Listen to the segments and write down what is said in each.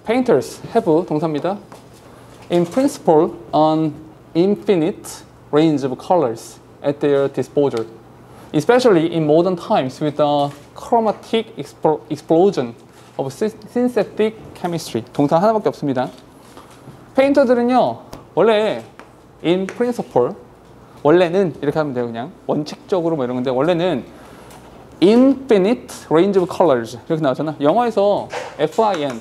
Painters have 동사입니다. In principle, an infinite range of colors at their disposal, especially in modern times with the chromatic explosion of synthetic chemistry. 동사 하나밖에 없습니다. 페인터들은요, 원래 in principle, 원래는 이렇게 하면 돼요. 그냥 원칙적으로 뭐 이런 건데, 원래는 infinite range of colors 이렇게 나오잖아. 영어에서 fin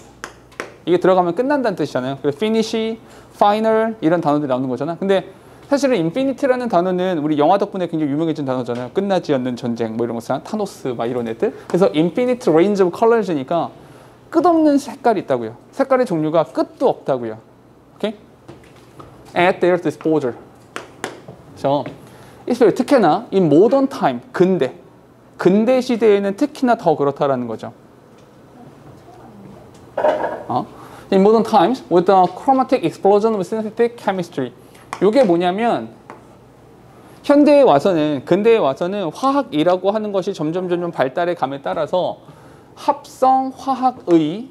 이게 들어가면 끝난다는 뜻이잖아요. 그래서 finish, final 이런 단어들이 나오는 거잖아. 근데 사실은 infinity라는 단어는 우리 영화 덕분에 굉장히 유명해진 단어잖아요. 끝나지 않는 전쟁 뭐 이런 거 쓰나? 타노스 막 이런 애들. 그래서 infinite range of colors니까 끝없는 색깔이 있다고요. 색깔의 종류가 끝도 없다고요. 오케이? At their disposal. 그래서 특히나 in modern time, 근대 시대에는 특히나 더 그렇다라는 거죠. In modern times, with the chromatic explosion of synthetic chemistry. 이게 뭐냐면 현대에 와서는, 근대에 와서는 화학이라고 하는 것이 점점 발달해 감에 따라서 합성 화학의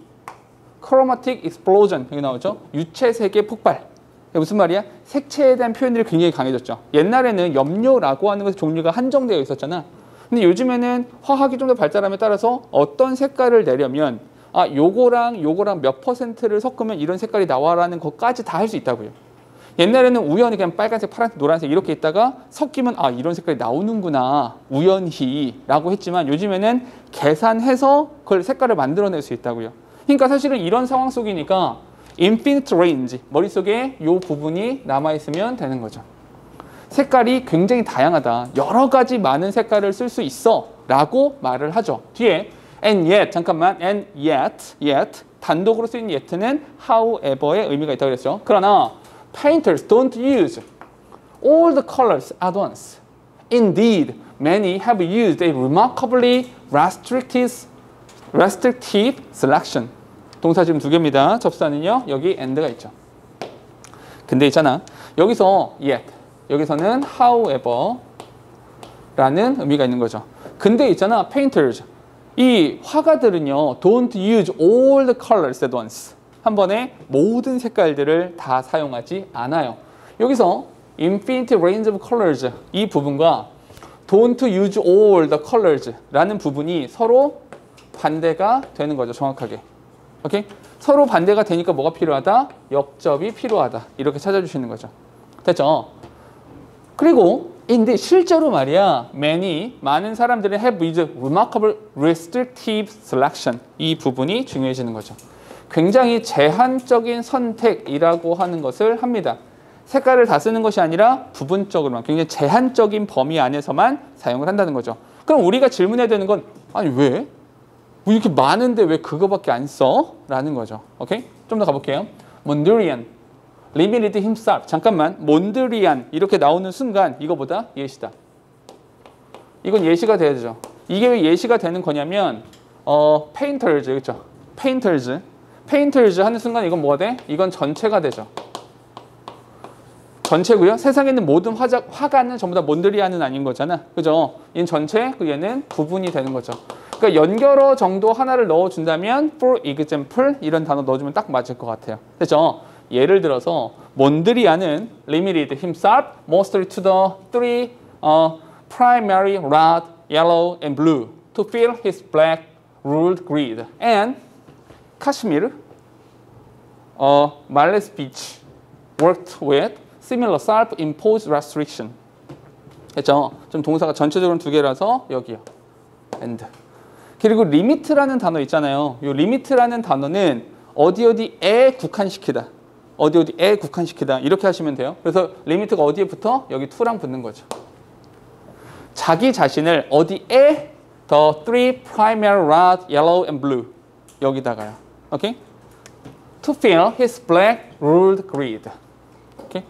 chromatic explosion, 여기 나오죠? 유체색의 폭발. 무슨 말이야? 색채에 대한 표현들이 굉장히 강해졌죠. 옛날에는 염료라고 하는 것의 종류가 한정되어 있었잖아. 근데 요즘에는 화학이 좀 더 발달함에 따라서 어떤 색깔을 내려면 요거랑 몇 %를 섞으면 이런 색깔이 나와라는 것까지 다 할 수 있다고요. 옛날에는 우연히 그냥 빨간색, 파란색, 노란색 이렇게 있다가 섞이면 이런 색깔이 나오는구나 우연히 라고 했지만 요즘에는 계산해서 그걸 색깔을 만들어낼 수 있다고요. 그러니까 사실은 이런 상황 속이니까 infinite range, 머릿속에 요 부분이 남아있으면 되는 거죠. 색깔이 굉장히 다양하다. 여러 가지 많은 색깔을 쓸 수 있어 라고 말을 하죠. 뒤에 and yet, 잠깐만, and yet 단독으로 쓰인 yet는 however의 의미가 있다고 그랬죠. 그러나 painters don't use all the colors at once. Indeed, many have used a remarkably restrictive selection. 동사 지금 두 개입니다. 접수사는요, 여기 and가 있죠. 근데 있잖아, 여기서 yet, 여기서는 however 라는 의미가 있는 거죠. 근데 있잖아, painters, 이 화가들은요, don't use all the colors at once. 한 번에 모든 색깔들을 다 사용하지 않아요. 여기서 infinite range of colors 이 부분과 don't use all the colors 라는 부분이 서로 반대가 되는 거죠. 정확하게. 오케이? 서로 반대가 되니까 뭐가 필요하다? 역접이 필요하다. 이렇게 찾아주시는 거죠. 됐죠? 그리고 인데 실제로 말이야, 많은 사람들이 have used remarkable restrictive selection. 이 부분이 중요해지는 거죠. 굉장히 제한적인 선택이라고 하는 것을 합니다. 색깔을 다 쓰는 것이 아니라 부분적으로만, 굉장히 제한적인 범위 안에서만 사용을 한다는 거죠. 그럼 우리가 질문해야 되는 건, 아니 왜? 이렇게 많은데 왜 그거밖에 안 써? 라는 거죠. 오케이? 좀 더 가볼게요. 몬드리안, limited himself. 잠깐만, 몬드리안 이렇게 나오는 순간 이거보다 예시다. 이건 예시가 돼야죠. 이게 왜 예시가 되는 거냐면 painters, 그렇죠? painters 하는 순간 이건 뭐가 돼? 이건 전체가 되죠. 전체고요. 세상에 있는 모든 화가는 전부 다 몬드리안은 아닌 거잖아. 그죠? 얘는 전체, 얘는 부분이 되는 거죠. 그러니까 연결어 정도 하나를 넣어준다면 for example 이런 단어 넣어주면 딱 맞을 것 같아요. 그렇죠? 예를 들어서 몬드리안은 limited himself mostly to the three primary red, yellow, and blue to fill his black ruled grid. And Kashmir, Malay speech worked with similar self-imposed restriction. 그렇죠? 좀 동사가 전체적으로는 두 개라서 여기요. and. 그리고 limit라는 단어 있잖아요. 이 limit라는 단어는 어디에 국한시키다. 어디에 국한시키다. 이렇게 하시면 돼요. 그래서 limit가 어디에 붙어? 여기 to랑 붙는 거죠. 자기 자신을 어디에 the three primary red, yellow, and blue 여기다가요. 오케이? To fill his black ruled grid. 오케이?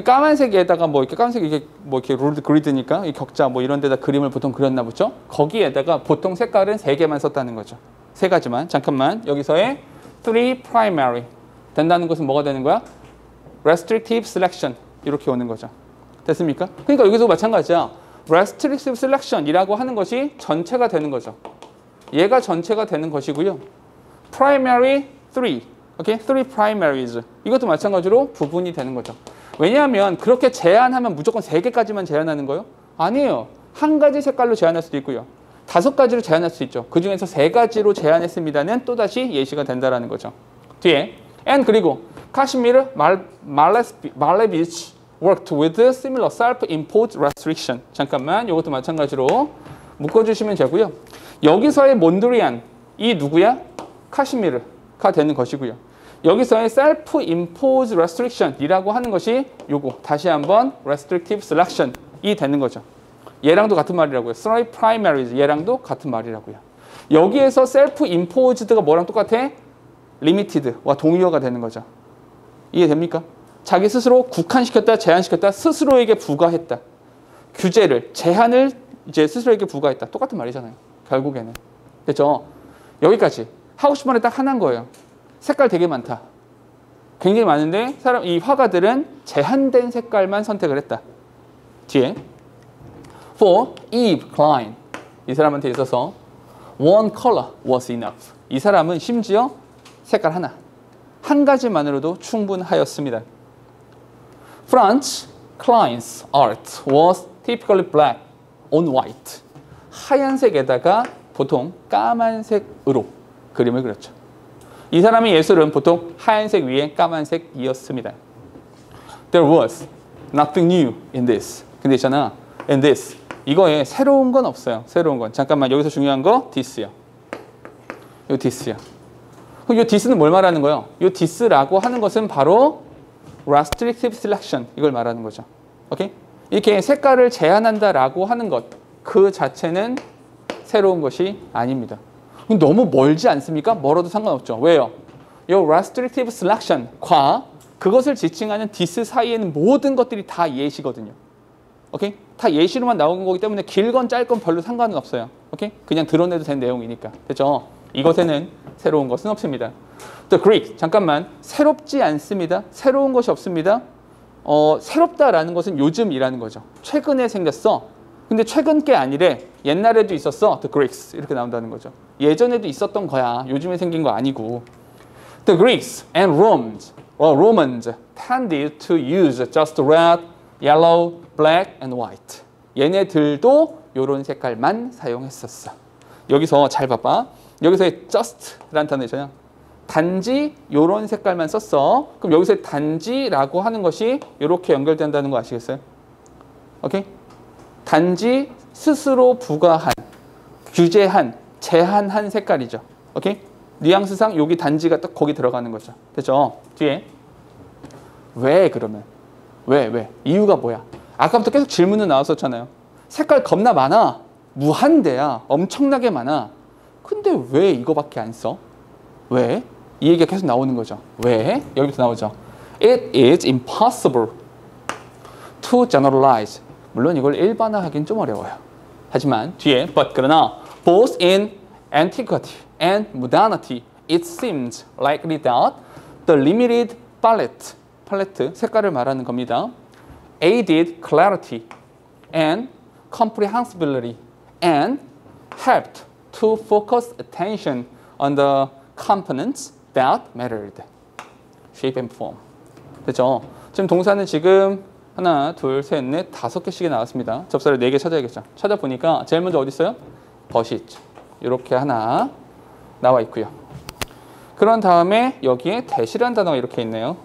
까만색에다가 뭐 이렇게 까만색 이게 뭐 이렇게 ruled grid니까 이 격자 뭐 이런 데다 그림을 보통 그렸나 보죠. 거기에다가 보통 색깔은 3개만 썼다는 거죠. 3가지만. 잠깐만. 여기서의 three primary 된다는 것은 뭐가 되는 거야? restrictive selection 이렇게 오는 거죠. 됐습니까? 그러니까 여기서 마찬가지야. restrictive selection이라고 하는 것이 전체가 되는 거죠. 얘가 전체가 되는 것이고요. primary 3 오케이? Three primaries. 이것도 마찬가지로 부분이 되는 거죠. 왜냐하면 그렇게 제한하면 무조건 3개까지만 제한하는 거예요? 아니에요. 한 가지 색깔로 제한할 수도 있고요. 5가지로 제한할 수 있죠. 그 중에서 3가지로 제한했습니다는 또다시 예시가 된다라는 거죠. 뒤에 and 그리고 카시미르 말레비치 worked with similar self-imposed restriction. 잠깐만, 이것도 마찬가지로 묶어주시면 되고요. 여기서의 몬드리안, 이 누구야? 카시미르가 되는 것이고요. 여기서의 self-imposed restriction이라고 하는 것이 요거 다시 한번 restrictive selection이 되는 거죠. 얘랑도 같은 말이라고요. Three primaries, 얘랑도 같은 말이라고요. 여기에서 self-imposed가 뭐랑 똑같아? limited와 동의어가 되는 거죠. 이해됩니까? 자기 스스로 국한시켰다, 제한시켰다, 스스로에게 부과했다. 규제를, 제한을 이제 스스로에게 부과했다. 똑같은 말이잖아요. 결국에는. 됐죠? 여기까지. 하고 싶은 말이 딱 하나인 거예요. 색깔 되게 많다. 굉장히 많은데 이 화가들은 제한된 색깔만 선택을 했다. 뒤에 For Yves Klein, 이 사람한테 있어서 one color was enough. 이 사람은 심지어 색깔 하나, 한 가지만으로도 충분하였습니다. Franz Klein's art was typically black on white. 하얀색에다가 보통 까만색으로 그림을 그렸죠. 이 사람의 예술은 보통 하얀색 위에 까만색이었습니다. There was nothing new in this. 근데 있잖아, in this. 이거에 새로운 건 없어요. 새로운 건. 잠깐만, 여기서 중요한 거 this요. 요 this요. 그럼 요 this는 뭘 말하는 거예요? 요 this라고 하는 것은 바로 restrictive selection, 이걸 말하는 거죠. 오케이? 이렇게 색깔을 제한한다라고 하는 것, 그 자체는 새로운 것이 아닙니다. 너무 멀지 않습니까? 멀어도 상관없죠. 왜요? 이 restrictive selection과 그것을 지칭하는 this 사이에는 모든 것들이 다 예시거든요. 오케이? 다 예시로만 나오는 거기 때문에 길건 짧건 별로 상관은 없어요. 오케이? 그냥 드러내도 된 내용이니까. 됐죠? 이것에는 새로운 것은 없습니다. The Greek, 잠깐만. 새롭지 않습니다. 새로운 것이 없습니다. 새롭다라는 것은 요즘이라는 거죠. 최근에 생겼어. 근데 최근 게 아니래. 옛날에도 있었어. The Greeks. 이렇게 나온다는 거죠. 예전에도 있었던 거야. 요즘에 생긴 거 아니고. The Greeks and Romans tended to use just red, yellow, black and white. 얘네들도 이런 색깔만 사용했었어. 여기서 잘 봐봐. 여기서의 just라는 단어 있잖아요. 단지 이런 색깔만 썼어. 그럼 여기서의 단지라고 하는 것이 이렇게 연결된다는 거 아시겠어요? 오케이? 단지 스스로 부과한, 규제한, 제한한 색깔이죠. 오케이? 뉘앙스상 여기 단지가 딱 거기 들어가는 거죠. 됐죠? 뒤에 왜 그러면? 왜? 이유가 뭐야? 아까부터 계속 질문은 나왔었잖아요. 색깔 겁나 많아. 무한대야. 엄청나게 많아. 근데 왜 이거밖에 안 써? 왜? 이 얘기가 계속 나오는 거죠. 왜? 여기부터 나오죠. It is impossible to generalize. 물론 이걸 일반화하긴 좀 어려워요. 하지만 뒤에 but 그러나 both in antiquity and modernity it seems likely that the limited palette 색깔을 말하는 겁니다. aided clarity and comprehensibility and helped to focus attention on the components that mattered. shape and form. 됐죠? 지금 동사는 지금 하나, 둘, 셋, 넷, 5개씩이 나왔습니다. 접사를 4개 찾아야겠죠. 찾아보니까 제일 먼저 어디 있어요? 벗이 있죠. 이렇게 하나 나와 있고요. 그런 다음에 여기에 대시라는 단어가 이렇게 있네요.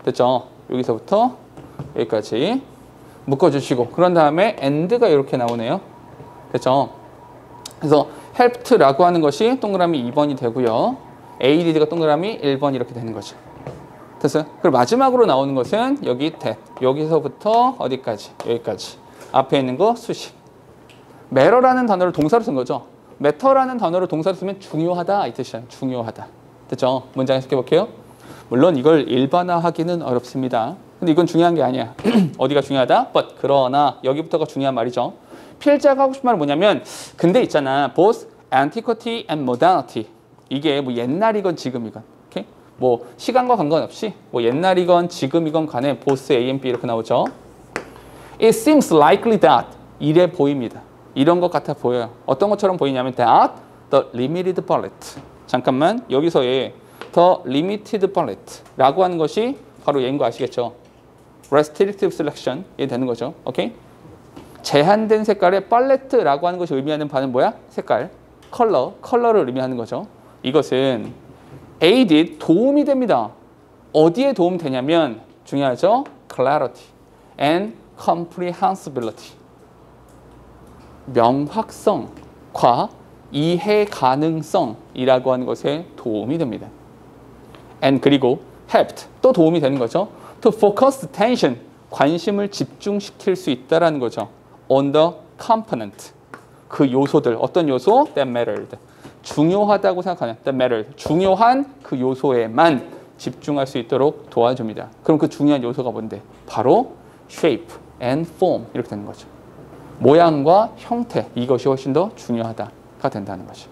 됐죠? 여기서부터 여기까지 묶어주시고 그런 다음에 and가 이렇게 나오네요. 됐죠? 그래서 helped라고 하는 것이 동그라미 2번이 되고요. aid가 동그라미 1번 이렇게 되는 거죠. 됐어요? 그리고 마지막으로 나오는 것은 여기 that. 여기서부터 어디까지? 여기까지. 앞에 있는 거 수식. matter라는 단어를 동사로 쓴 거죠. matter라는 단어를 동사로 쓰면 중요하다 이 뜻이에요. 중요하다. 됐죠? 문장 해석해 볼게요. 물론 이걸 일반화하기는 어렵습니다. 근데 이건 중요한 게 아니야. 어디가 중요하다? but 그러나 여기부터가 중요한 말이죠. 필자가 하고 싶은 말은 뭐냐면 근데 있잖아. both antiquity and modernity. 이게 뭐 옛날이건 지금이건. 오케이? 뭐 시간과 관계없이 뭐 옛날이건 지금이건 간에 both A and B 이렇게 나오죠. It seems likely that 이래 보입니다. 이런 것 같아 보여요. 어떤 것처럼 보이냐면 that the limited palette. 잠깐만 여기서의 the limited pallet라고 하는 것이 바로 얘인 거 아시겠죠? restrictive selection이 되는 거죠. 오케이? 제한된 색깔의 팔레트라고 하는 것이 의미하는 바는 뭐야? 색깔, 컬러를 의미하는 거죠. 이것은 aided, 도움이 됩니다. 어디에 도움 되냐면 중요하죠? clarity and comprehensibility. 명확성과 이해 가능성이라고 하는 것에 도움이 됩니다. and 그리고 helped, 또 도움이 되는 거죠. to focus attention, 관심을 집중시킬 수 있다라는 거죠. on the component, 그 요소들, 어떤 요소? that mattered, 중요하다고 생각하는 that mattered, 중요한 그 요소에만 집중할 수 있도록 도와줍니다. 그럼 그 중요한 요소가 뭔데? 바로 shape and form 이렇게 되는 거죠. 모양과 형태, 이것이 훨씬 더 중요하다가 된다는 거죠.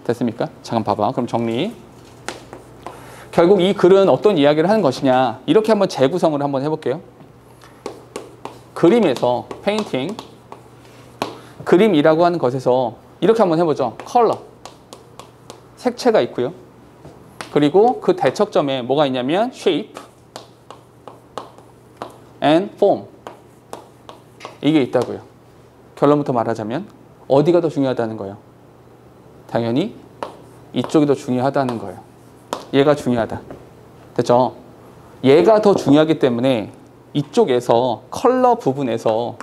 됐습니까? 잠깐 봐봐. 그럼 정리. 결국 이 글은 어떤 이야기를 하는 것이냐, 이렇게 한번 재구성을 한번 해볼게요. 그림에서 페인팅, 그림이라고 하는 것에서 이렇게 한번 해보죠. 컬러, 색채가 있고요. 그리고 그 대척점에 뭐가 있냐면 shape and form, 이게 있다고요. 결론부터 말하자면 어디가 더 중요하다는 거예요? 당연히 이쪽이 더 중요하다는 거예요. 얘가 중요하다. 됐죠? 얘가 더 중요하기 때문에 이쪽에서 컬러 부분에서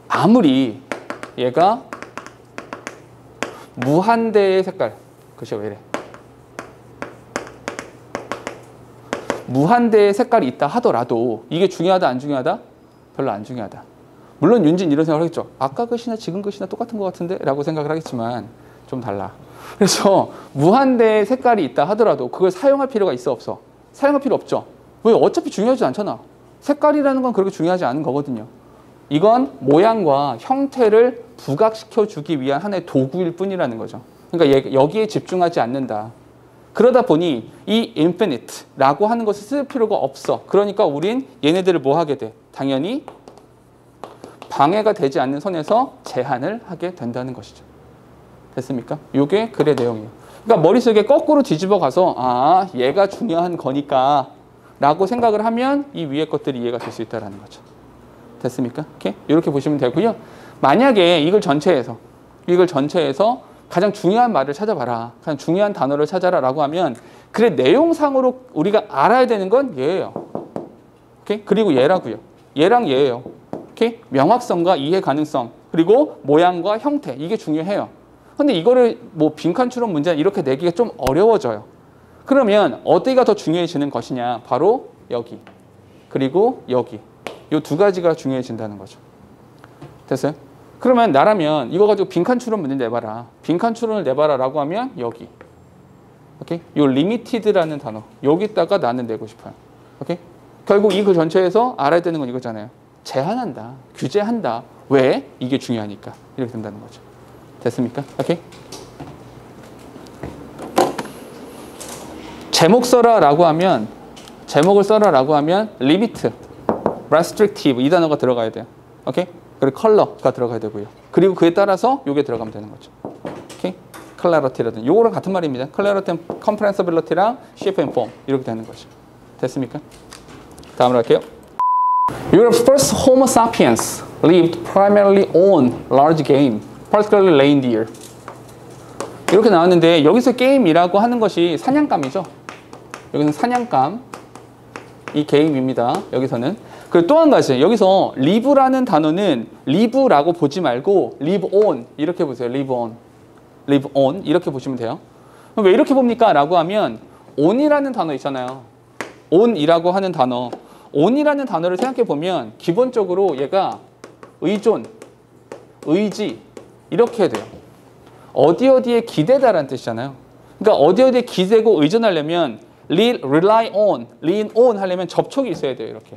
아무리 얘가 무한대의 색깔, 글쎄 왜 이래? 무한대의 색깔이 있다 하더라도 이게 중요하다 안 중요하다? 별로 안 중요하다. 물론 윤진 이런 생각을 하겠죠. 아까 글씨나 지금 글씨나 똑같은 것 같은데? 라고 생각을 하겠지만 좀 달라. 그래서 무한대의 색깔이 있다 하더라도 그걸 사용할 필요가 있어 없어? 사용할 필요 없죠. 왜? 어차피 중요하지 않잖아. 색깔이라는 건 그렇게 중요하지 않은 거거든요. 이건 모양과 형태를 부각시켜주기 위한 하나의 도구일 뿐이라는 거죠. 그러니까 여기에 집중하지 않는다. 그러다 보니 이 infinite라고 하는 것을 쓸 필요가 없어. 그러니까 우린 얘네들을 뭐 하게 돼? 당연히 방해가 되지 않는 선에서 제한을 하게 된다는 것이죠. 됐습니까? 이게 글의 내용이에요. 그러니까 머릿속에 거꾸로 뒤집어 가서 아, 얘가 중요한 거니까 라고 생각을 하면 이 위에 것들이 이해가 될 수 있다는 거죠. 됐습니까? 이렇게 보시면 되고요. 만약에 이글 전체에서 가장 중요한 말을 찾아봐라, 가장 중요한 단어를 찾아라 라고 하면 글의 내용상으로 우리가 알아야 되는 건 얘예요. 그리고 얘라고요. 얘랑 얘예요. 명확성과 이해 가능성, 그리고 모양과 형태, 이게 중요해요. 근데 이거를 뭐 빈칸추론 문제 이렇게 내기가 좀 어려워져요. 그러면 어디가 더 중요해지는 것이냐? 바로 여기, 그리고 여기. 이 두 가지가 중요해진다는 거죠. 됐어요? 그러면 나라면 이거 가지고 빈칸추론 문제 내봐라. 빈칸추론을 내봐라 라고 하면 여기. 오케이? 요 limited라는 단어. 여기다가 나는 내고 싶어요. 오케이? 결국 이 글 전체에서 알아야 되는 건 이거잖아요. 제한한다. 규제한다. 왜? 이게 중요하니까. 이렇게 된다는 거죠. 됐습니까? 오케이? 제목을 써라 라고 하면 limit, restrictive 이 단어가 들어가야 돼요. 오케이? 그리고 컬러가 들어가야 되고요. 그리고 그에 따라서 요게 들어가면 되는 거죠. 오케이? clarity라든 요거랑 같은 말입니다. clarity, comprehensibility랑 shape and form 이렇게 되는 거죠. 됐습니까? 다음으로 갈게요. Europe's first Homo sapiens lived primarily on large game, particularly reindeer. 이렇게 나왔는데 여기서 게임이라고 하는 것이 사냥감이죠. 여기서는 사냥감, 이 게임입니다. 여기서는. 그리고 또 한 가지, 여기서 live라는 단어는 live라고 보지 말고 live on 이렇게 보세요. live on 이렇게 보시면 돼요. 그럼 왜 이렇게 봅니까? 라고 하면 on이라는 단어 있잖아요. on이라고 하는 단어, on이라는 단어를 생각해 보면 기본적으로 얘가 의존, 의지 이렇게 해야 돼요. 어디에 기대다라는 뜻이잖아요. 그러니까 어디에 기대고 의존하려면 rely on, lean on 하려면 접촉이 있어야 돼요. 이렇게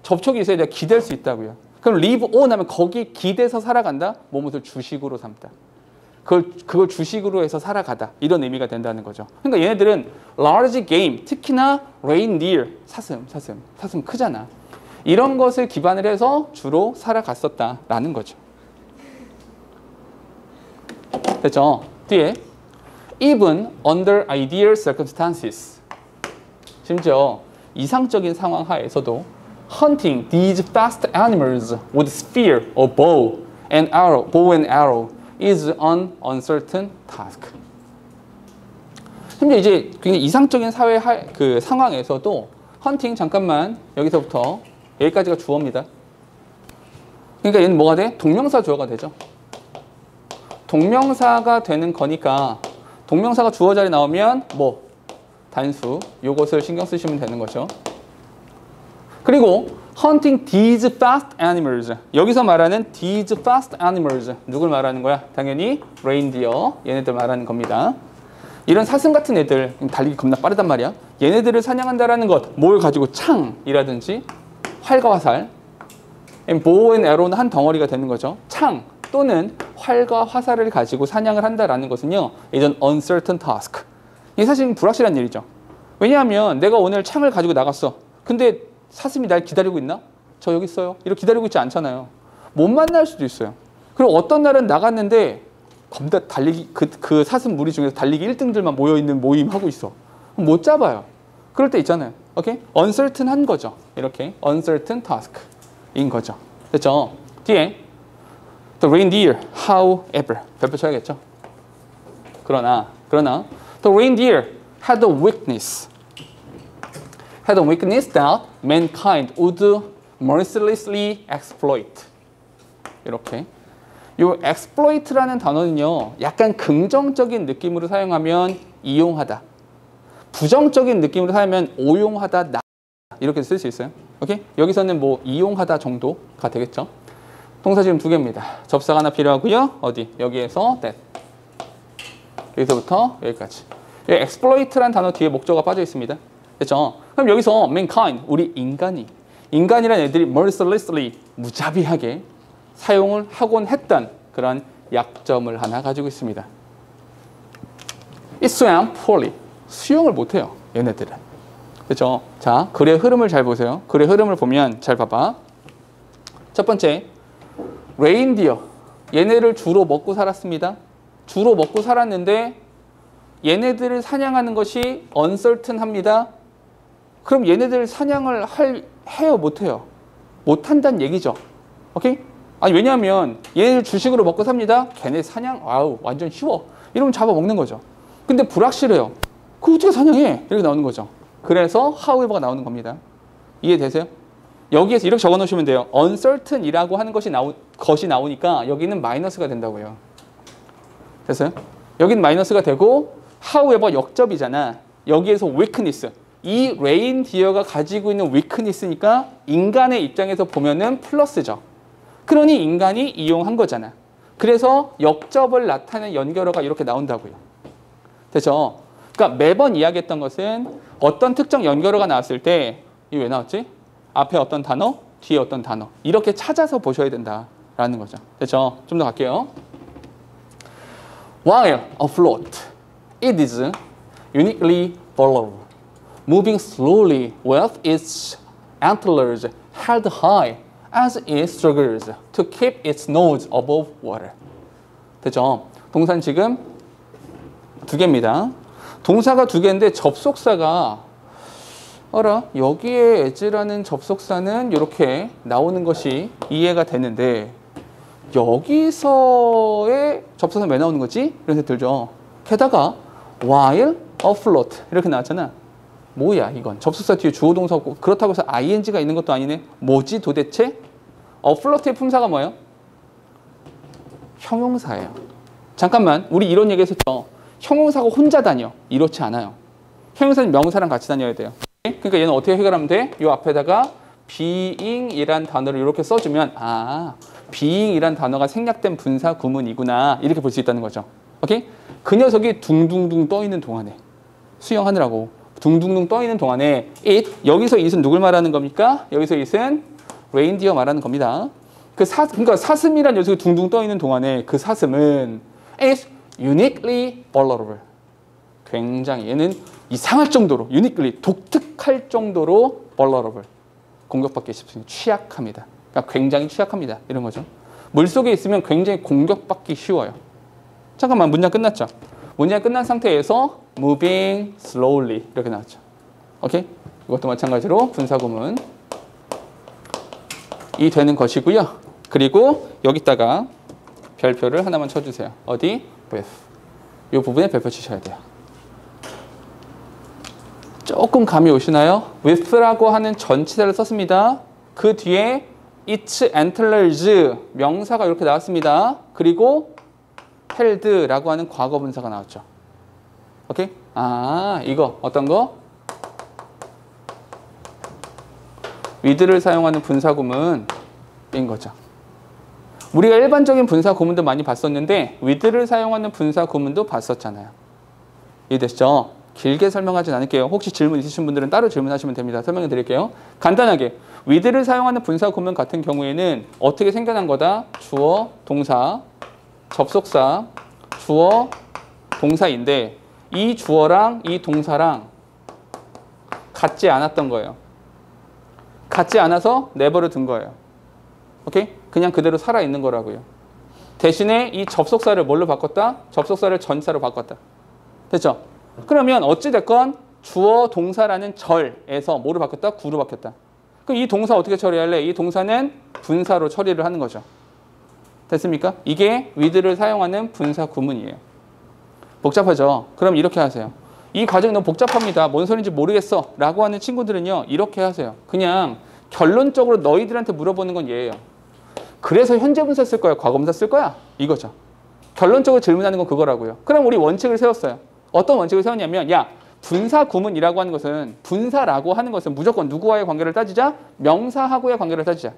접촉이 있어야 돼야 기댈 수 있다고요. 그럼 live on 하면 거기 기대서 살아간다. 무엇을 주식으로 삼다. 그걸 주식으로 해서 살아가다. 이런 의미가 된다는 거죠. 그러니까 얘네들은 large game, 특히나 reindeer, 사슴 크잖아. 이런 것을 기반으로 해서 주로 살아갔었다라는 거죠. 됐죠? 뒤에 even under ideal circumstances, 심지어 이상적인 상황 하에서도 hunting these fast animals with spear or bow and arrow is an uncertain task. 심지어 이제 굉장히 이상적인 사회 그 상황에서도 헌팅 잠깐만 여기서부터 여기까지가 주어입니다. 그러니까 얘는 뭐가 돼? 동명사 주어가 되죠. 동명사가 되는 거니까 동명사가 주어 자리 나오면 뭐 단수 요것을 신경 쓰시면 되는 거죠. 그리고 hunting these fast animals 여기서 말하는 these fast animals 누굴 말하는 거야? 당연히 reindeer 얘네들 말하는 겁니다. 이런 사슴 같은 애들 달리기 겁나 빠르단 말이야. 얘네들을 사냥한다라는 것 뭘 가지고 창이라든지 활과 화살 bow and arrow는 한 덩어리가 되는 거죠. 창 또는 활과 화살을 가지고 사냥을 한다라는 것은요 is an uncertain task. 이게 사실 불확실한 일이죠. 왜냐하면 내가 오늘 창을 가지고 나갔어. 근데 사슴이 날 기다리고 있나? 저 여기 있어요. 이렇게 기다리고 있지 않잖아요. 못 만날 수도 있어요. 그리고 어떤 날은 나갔는데 겁나 달리기 그 사슴 무리 중에서 달리기 1등들만 모여있는 모임 하고 있어. 못 잡아요. 그럴 때 있잖아요. 오케이? uncertain한 거죠. 이렇게 uncertain task인 거죠. 됐죠? 뒤에 the reindeer, however 별표 쳐야겠죠. 그러나 the reindeer had a weakness that mankind would mercilessly exploit. 이렇게. 이 exploit라는 단어는요, 약간 긍정적인 느낌으로 사용하면 이용하다. 부정적인 느낌으로 사용하면 오용하다, 이렇게 쓸 수 있어요. 오케이? 여기서는 뭐 이용하다 정도가 되겠죠. 동사 지금 두 개입니다. 접사가 하나 필요하고요. 어디? 여기에서 that. 여기서부터 여기까지. 이 exploit라는 단어 뒤에 목적어가 빠져 있습니다. 됐죠? 그럼 여기서 mankind, 우리 인간이란 애들이 mercilessly, 무자비하게 사용을 하곤 했던 그런 약점을 하나 가지고 있습니다. It swam poorly. 수영을 못해요. 얘네들은. 그렇죠? 자, 글의 흐름을 잘 보세요. 글의 흐름을 보면 잘 봐봐. 첫 번째, reindeer. 얘네를 주로 먹고 살았습니다. 주로 먹고 살았는데 얘네들을 사냥하는 것이 uncertain합니다. 그럼 얘네들 사냥을 해요? 못해요? 못한다는 얘기죠. 오케이? 아니 왜냐하면 얘네들 주식으로 먹고 삽니다. 걔네 사냥 아우 완전 쉬워. 이러면 잡아먹는 거죠. 근데 불확실해요. 그거 어떻게 사냥해? 이렇게 나오는 거죠. 그래서 however가 나오는 겁니다. 이해되세요? 여기에서 이렇게 적어놓으시면 돼요. uncertain이라고 하는 것이 나오니까 여기는 마이너스가 된다고요. 됐어요? 여기는 마이너스가 되고 however 역접이잖아. 여기에서 weakness. 이 reindeer가 가지고 있는 weakness니까 인간의 입장에서 보면은 플러스죠. 그러니 인간이 이용한 거잖아. 그래서 역접을 나타내는 연결어가 이렇게 나온다고요. 됐죠? 그러니까 매번 이야기했던 것은 어떤 특정 연결어가 나왔을 때 이게 왜 나왔지? 앞에 어떤 단어, 뒤에 어떤 단어 이렇게 찾아서 보셔야 된다라는 거죠. 됐죠? 좀 더 갈게요. While afloat, it is uniquely vulnerable, moving slowly with its antlers held high as it struggles to keep its nose above water. 됐죠? 동사는 지금 두 개입니다. 동사가 두 개인데 접속사가 여기에 as라는 접속사는 이렇게 나오는 것이 이해가 되는데 여기서의 접속사는 왜 나오는 거지? 이런 생각 들죠. 게다가 while afloat 이렇게 나왔잖아. 뭐야 이건? 접속사 뒤에 주어 동사 없고 그렇다고 해서 ing가 있는 것도 아니네. 뭐지 도대체? afloat의 품사가 뭐예요? 형용사예요. 잠깐만 우리 이런 얘기 했었죠. 형용사가 혼자 다녀. 이렇지 않아요. 형용사는 명사랑 같이 다녀야 돼요. 그러니까 얘는 어떻게 해결하면 돼? 이 앞에다가 being이란 단어를 이렇게 써주면 being이란 단어가 생략된 분사 구문이구나 이렇게 볼 수 있다는 거죠. 오케이? 그 녀석이 둥둥둥 떠있는 동안에 수영하느라고 둥둥둥 떠있는 동안에 여기서 it은 누굴 말하는 겁니까? 여기서 it은 reindeer 말하는 겁니다. 그러니까 사슴이란 녀석이 둥둥 떠있는 동안에 그 사슴은 is uniquely vulnerable. 굉장히 얘는 이상할 정도로 uniquely 독특할 정도로 vulnerable. 공격받기 쉽습니다. 취약합니다. 그러니까 굉장히 취약합니다. 이런 거죠. 물속에 있으면 굉장히 공격받기 쉬워요. 잠깐만 문장 끝났죠? 문장 끝난 상태에서 moving slowly 이렇게 나왔죠. 오케이? 이것도 마찬가지로 분사구문이 되는 것이고요. 그리고 여기다가 별표를 하나만 쳐주세요. 어디? with. 이 부분에 별표 치셔야 돼요. 조금 감이 오시나요? with라고 하는 전치사를 썼습니다. 그 뒤에 its antlers 명사가 이렇게 나왔습니다. 그리고 held라고 하는 과거 분사가 나왔죠. 오케이? 아, 이거 어떤 거? with를 사용하는 분사구문인 거죠. 우리가 일반적인 분사구문도 많이 봤었는데 with를 사용하는 분사구문도 봤었잖아요. 이해되시죠? 길게 설명하진 않을게요. 혹시 질문 있으신 분들은 따로 질문하시면 됩니다. 설명해 드릴게요. 간단하게 with를 사용하는 분사구문 같은 경우에는 어떻게 생겨난 거다? 주어, 동사, 접속사, 주어, 동사인데 이 주어랑 이 동사랑 같지 않았던 거예요. 같지 않아서 never를 둔 거예요. 오케이? 그냥 그대로 살아있는 거라고요. 대신에 이 접속사를 뭘로 바꿨다? 접속사를 전사로 바꿨다. 됐죠? 그러면 어찌됐건 주어 동사라는 절에서 뭐로 바뀌었다? 구로 바뀌었다. 그럼 이 동사 어떻게 처리할래? 이 동사는 분사로 처리를 하는 거죠. 됐습니까? 이게 with를 사용하는 분사 구문이에요. 복잡하죠? 그럼 이렇게 하세요. 이 과정이 너무 복잡합니다. 뭔 소리인지 모르겠어 라고 하는 친구들은요. 이렇게 하세요. 그냥 결론적으로 너희들한테 물어보는 건 얘예요. 그래서 현재 분사 쓸 거야? 과거 분사 쓸 거야? 이거죠. 결론적으로 질문하는 건 그거라고요. 그럼 우리 원칙을 세웠어요. 어떤 원칙을 세웠냐면 야 분사 구문이라고 하는 것은 분사라고 하는 것은 무조건 누구와의 관계를 따지자? 명사하고의 관계를 따지자.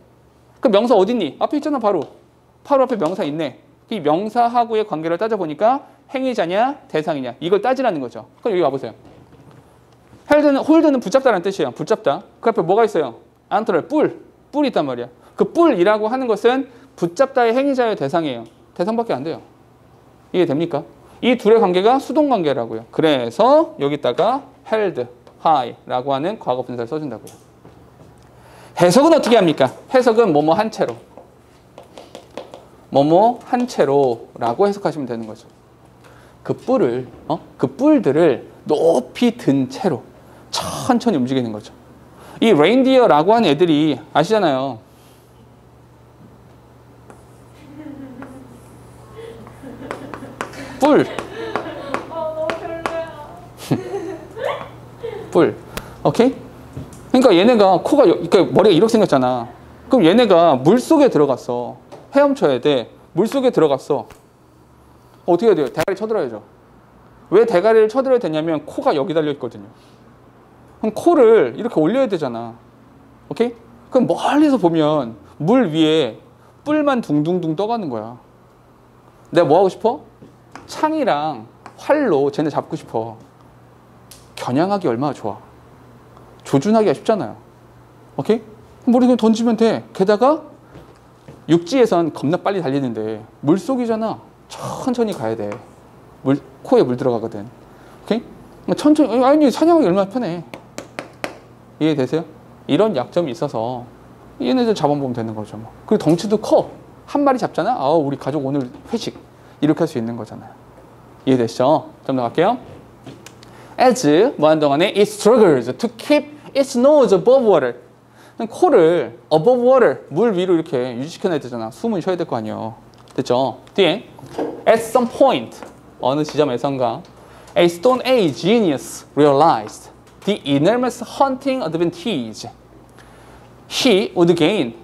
그 명사 어딨니? 앞에 있잖아 바로. 바로 앞에 명사 있네. 이 명사하고의 관계를 따져보니까 행위자냐 대상이냐 이걸 따지라는 거죠. 그럼 여기 와보세요. 홀드는 붙잡다라는 뜻이에요. 붙잡다. 그 앞에 뭐가 있어요? 안토럴 뿔이 있단 말이야. 그 뿔이라고 하는 것은 붙잡다의 행위자의 대상이에요. 대상밖에 안 돼요. 이해됩니까? 이 둘의 관계가 수동관계라고요. 그래서 여기다가 held, high라고 하는 과거 분사를 써준다고요. 해석은 어떻게 합니까? 해석은 뭐뭐 한 채로. 뭐뭐 한 채로라고 해석하시면 되는 거죠. 그 뿔들을 높이 든 채로 천천히 움직이는 거죠. 이 레인디어라고 하는 애들이 아시잖아요. 뿔. 뿔. 오케이? 그러니까 얘네가 코가 그러니까 머리가 이렇게 생겼잖아. 그럼 얘네가 물속에 들어갔어. 헤엄쳐야 돼. 물속에 들어갔어. 어떻게 해야 돼요? 대가리 쳐들어야죠. 왜 대가리를 쳐들어야 되냐면 코가 여기 달려 있거든요. 그럼 코를 이렇게 올려야 되잖아. 오케이? 그럼 멀리서 보면 물 위에 뿔만 둥둥둥 떠가는 거야. 내가 뭐 하고 싶어? 창이랑 활로 쟤네 잡고 싶어. 겨냥하기 얼마나 좋아. 조준하기가 쉽잖아요. 오케이? 머리 그냥 던지면 돼. 게다가 육지에선 겁나 빨리 달리는데 물속이잖아. 천천히 가야 돼. 코에 물 들어가거든. 오케이? 천천히, 아니, 사냥하기 얼마나 편해. 이해되세요? 이런 약점이 있어서 얘네들 잡아보면 되는 거죠. 뭐. 그리고 덩치도 커. 한 마리 잡잖아? 우리 가족 오늘 회식. 이렇게 할 수 있는 거잖아요. 이해되시죠? 좀 더 갈게요. As 무한 동안에 it struggles to keep its nose above water. 코를 above water, 물 위로 이렇게 유지시켜놔야 되잖아. 숨은 쉬어야 될 거 아니에요. 됐죠? 뒤에 at some point, 어느 지점에선가 a Stone Age genius realized the enormous hunting advantage he would gain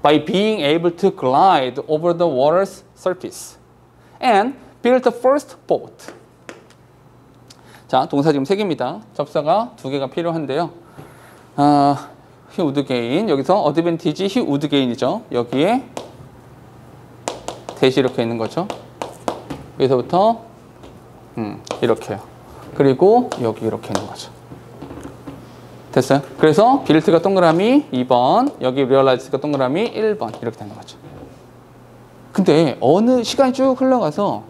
by being able to glide over the water's surface and built the first boat. 자, 동사 지금 3개입니다. 접사가 2개가 필요한데요. he would gain, 여기서 advantage, he would gain이죠. 여기에 대시 이렇게 있는 거죠. 여기서부터 이렇게요. 그리고 여기 이렇게 있는 거죠. 됐어요? 그래서 built가 동그라미 2번, 여기 realize가 동그라미 1번 이렇게 되는 거죠. 근데 어느 시간이 쭉 흘러가서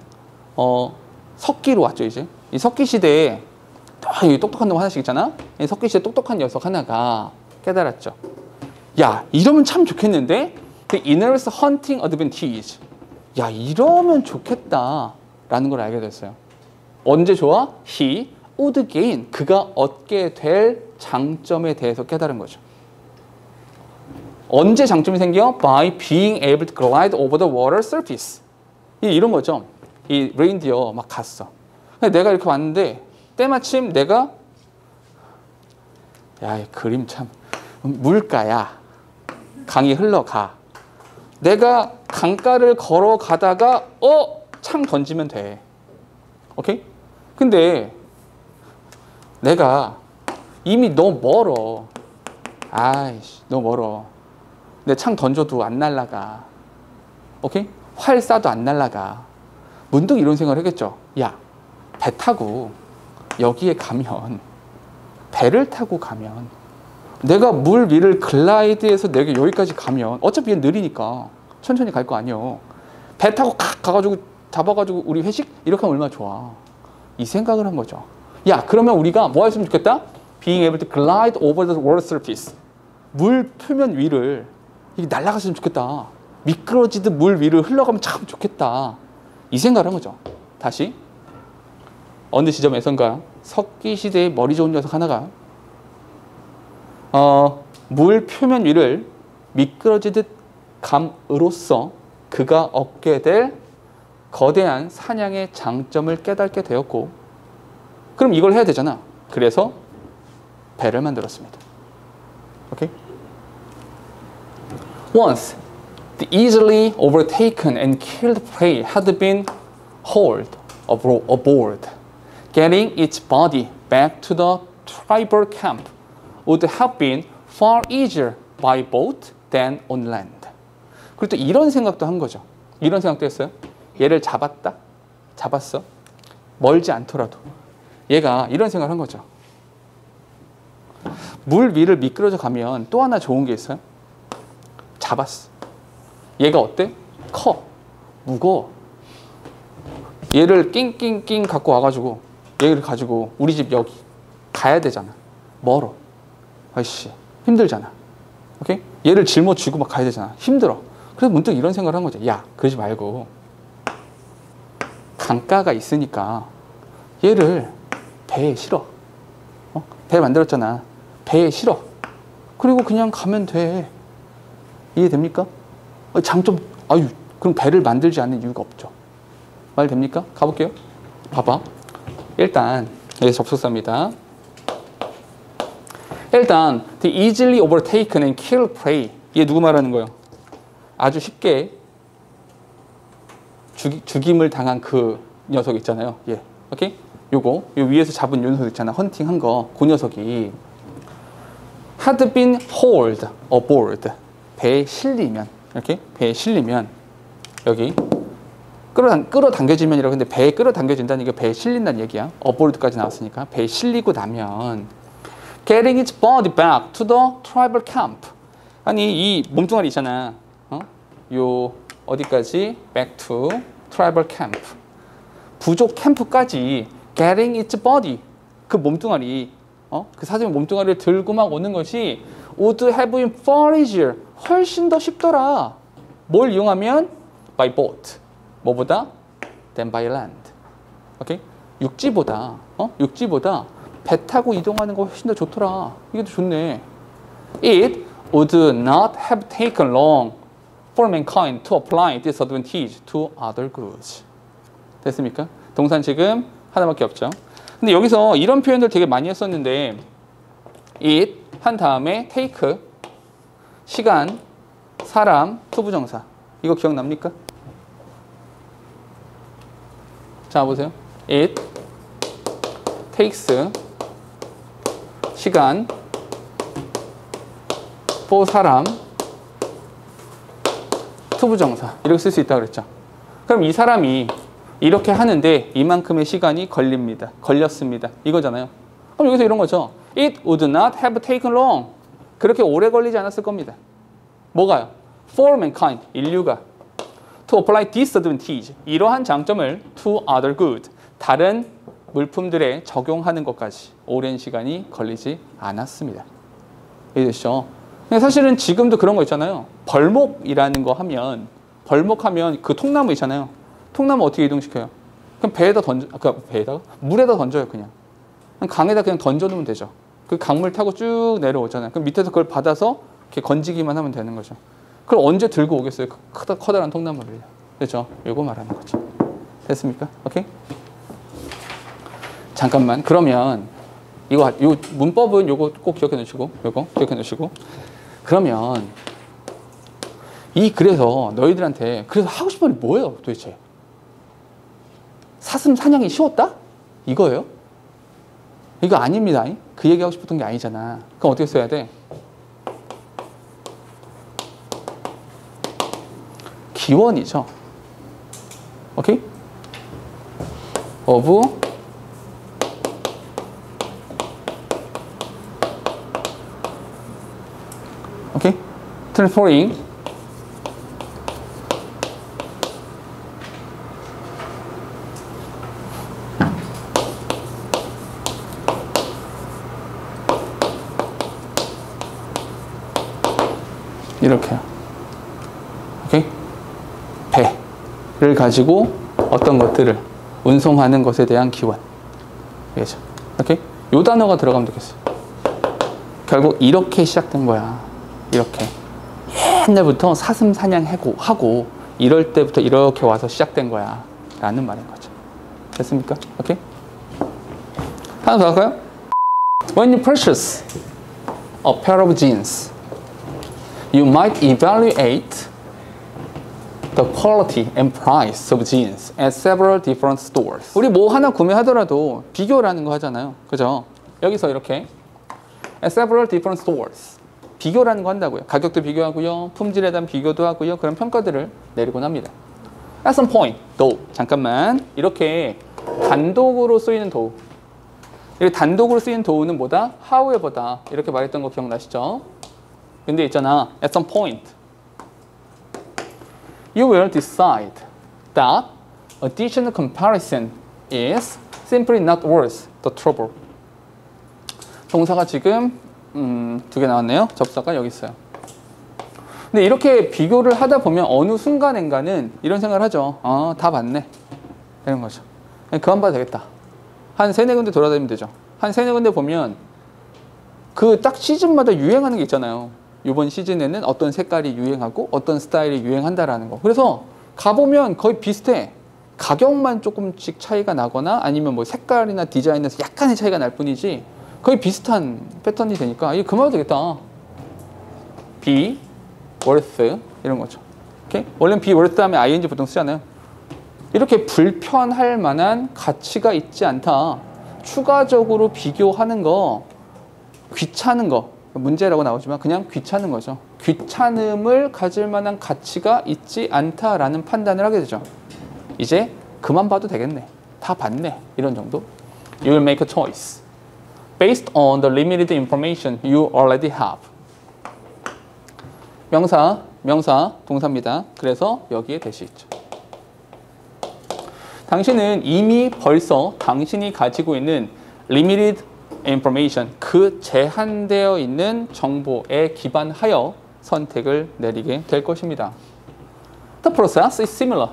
석기로 왔죠. 이제 이 석기 시대에 여기 똑똑한 놈 하나씩 있잖아. 이 석기 시대 똑똑한 녀석 하나가 깨달았죠. 야, 이러면 참 좋겠는데? The enormous hunting advantage. 야, 이러면 좋겠다 라는 걸 알게 됐어요. 언제 좋아? He would gain. 그가 얻게 될 장점에 대해서 깨달은 거죠. 언제 장점이 생겨? By being able to glide over the water surface. 이런 거죠. 이 레인디어 막 갔어. 내가 이렇게 왔는데 때마침 내가 야, 이 그림 참 물가야. 강이 흘러가. 내가 강가를 걸어가다가 창 던지면 돼. 오케이? 근데 내가 이미 너무 멀어. 아이씨, 너무 멀어. 내 창 던져도 안 날아가. 오케이? 활 쏴도 안 날아가. 문득 이런 생각을 했겠죠. 야, 배 타고 여기에 가면, 배를 타고 가면, 내가 물 위를 글라이드해서 내가 여기까지 가면 어차피 얘는 느리니까 천천히 갈 거 아니에요. 배 타고 칵 가가지고 잡아가지고 우리 회식? 이렇게 하면 얼마나 좋아. 이 생각을 한 거죠. 야, 그러면 우리가 뭐 했으면 좋겠다? Being able to glide over the water surface. 물 표면 위를 이게 날아갔으면 좋겠다. 미끄러지듯 물 위를 흘러가면 참 좋겠다. 이 생각을 한 거죠. 다시 어느 지점에선가 석기 시대의 머리 좋은 녀석 하나가 물 표면 위를 미끄러지듯 감으로써 그가 얻게 될 거대한 사냥의 장점을 깨닫게 되었고, 그럼 이걸 해야 되잖아. 그래서 배를 만들었습니다. 오케이? Once the easily overtaken and killed prey had been hauled aboard, getting its body back to the tribal camp would have been far easier by boat than on land. 그리고 또 이런 생각도 한 거죠. 이런 생각도 했어요. 얘를 잡았어. 멀지 않더라도. 얘가 이런 생각을 한 거죠. 물 위를 미끄러져 가면 또 하나 좋은 게 있어요. 잡았어. 얘가 어때? 커. 무거워. 얘를 낑낑낑 갖고 와가지고 얘를 가지고 우리 집 여기 가야 되잖아. 멀어. 아이씨, 힘들잖아. 오케이? 얘를 짊어지고 막 가야 되잖아. 힘들어. 그래서 문득 이런 생각을 한 거죠. 야, 그러지 말고 강가가 있으니까 얘를 배에 실어. 배 만들었잖아. 배에 실어. 그리고 그냥 가면 돼. 이해됩니까? 장점, 그럼 배를 만들지 않는 이유가 없죠. 말 됩니까? 가볼게요. 봐봐. 일단 여기서 접속사입니다. 일단 the easily overtaken and killed prey. 얘 누구 말하는 거예요? 아주 쉽게 죽임을 당한 그 녀석 있잖아요. 예, 오케이? 요 위에서 잡은 요 녀석 있잖아. 헌팅한 거. 그 녀석이 had been hauled aboard. 배에 실리면, 이렇게 배에 실리면 여기 끌어당겨지면이라고 했는데 배에 끌어당겨진다는 게 배에 실린다는 얘기야. aboard까지 나왔으니까 배에 실리고 나면 getting its body back to the tribal camp. 아니 이 몸뚱아리 있잖아. 요 어디까지? back to tribal camp. 부족 캠프까지 getting its body. 그 몸뚱아리, 그 사슴의 몸뚱아리를 들고 막 오는 것이 would have been far easier. 훨씬 더 쉽더라. 뭘 이용하면? by boat. 뭐보다? than by land. 오케이? 육지보다 배 타고 이동하는 거 훨씬 더 좋더라. 이게 더 좋네. It would not have taken long for mankind to apply this advantage to other goods. 됐습니까? 동산 지금 하나밖에 없죠. 근데 여기서 이런 표현들 되게 많이 했었는데 it 한 다음에 take 시간, 사람, 투부정사. 이거 기억납니까? 자, 보세요. It takes 시간 for 사람 투부정사. 이렇게 쓸 수 있다고 그랬죠. 그럼 이 사람이 이렇게 하는데 이만큼의 시간이 걸렸습니다. 이거잖아요. 그럼 여기서 이런 거죠. It would not have taken long. 그렇게 오래 걸리지 않았을 겁니다. 뭐가요? For mankind, 인류가 to apply disadvantage, 이러한 장점을 to other good, 다른 물품들에 적용하는 것까지 오랜 시간이 걸리지 않았습니다. 이해되시죠? 근데 사실은 지금도 그런 거 있잖아요. 벌목이라는 거 하면, 벌목하면 그 통나무 있잖아요. 통나무 어떻게 이동시켜요? 그냥 배에다 물에다 던져요, 그냥. 강에다 그냥 던져놓으면 되죠. 그 강물 타고 쭉 내려오잖아요. 그럼 밑에서 그걸 받아서 이렇게 건지기만 하면 되는 거죠. 그걸 언제 들고 오겠어요? 커다란 통나무를요. 그렇죠? 요거 말하는 거죠. 됐습니까? 오케이? 잠깐만. 그러면 요 문법은 요거 꼭 기억해 놓으시고, 요거 기억해 놓으시고. 그러면 그래서 너희들한테 그래서 하고 싶은 말이 뭐예요, 도대체? 사슴 사냥이 쉬웠다? 이거예요? 이거 아닙니다. 그 얘기하고 싶었던 게 아니잖아. 그럼 어떻게 써야 돼? 기원이죠. 오케이? of 오케이? transferring 이렇게요. 오케이? 배를 가지고 어떤 것들을 운송하는 것에 대한 기원. 알겠죠? 오케이? 요 단어가 들어가면 되겠어요. 결국 이렇게 시작된 거야. 이렇게. 옛날부터 사슴 사냥하고 이럴 때부터 이렇게 와서 시작된 거야. 라는 말인 거죠. 됐습니까? 오케이? 하나 더 할까요? When you purchase a pair of jeans, you might evaluate the quality and price of jeans at several different stores. 우리 뭐 하나 구매하더라도 비교라는 거 하잖아요. 그죠? 여기서 이렇게 at several different stores. 비교라는 거 한다고요. 가격도 비교하고요. 품질에 대한 비교도 하고요. 그런 평가들을 내리곤 합니다. At some point, though. 잠깐만. 이렇게 단독으로 쓰이는 도우. 이렇게 단독으로 쓰이는 도우는 뭐다? however다. 이렇게 말했던 거 기억나시죠? 근데 있잖아. At some point, you will decide that additional comparison is simply not worth the trouble. 동사가 지금 2개 나왔네요. 접사가 여기 있어요. 근데 이렇게 비교를 하다 보면 어느 순간인가는 이런 생각을 하죠. 다 봤네. 이런 거죠. 그만 봐도 되겠다. 한 3-4군데 돌아다니면 되죠. 한 3-4군데 보면 그 딱 시즌마다 유행하는 게 있잖아요. 이번 시즌에는 어떤 색깔이 유행하고 어떤 스타일이 유행한다라는 거. 그래서 가보면 거의 비슷해. 가격만 조금씩 차이가 나거나 아니면 뭐 색깔이나 디자인에서 약간의 차이가 날 뿐이지 거의 비슷한 패턴이 되니까 이거 그만 해도 되겠다. be worth 이런 거죠. 오케이? 원래는 be worth 하면 ing 보통 쓰잖아요. 이렇게 불편할 만한 가치가 있지 않다. 추가적으로 비교하는 거 귀찮은 거 문제라고 나오지만 그냥 귀찮은 거죠. 귀찮음을 가질 만한 가치가 있지 않다라는 판단을 하게 되죠. 이제 그만 봐도 되겠네. 다 봤네. 이런 정도. You will make a choice based on the limited information you already have. 명사, 동사입니다. 그래서 여기에 대시 있죠. 당신은 이미 벌써 당신이 가지고 있는 limited information, 그 제한되어 있는 정보에 기반하여 선택을 내리게 될 것입니다. The process is similar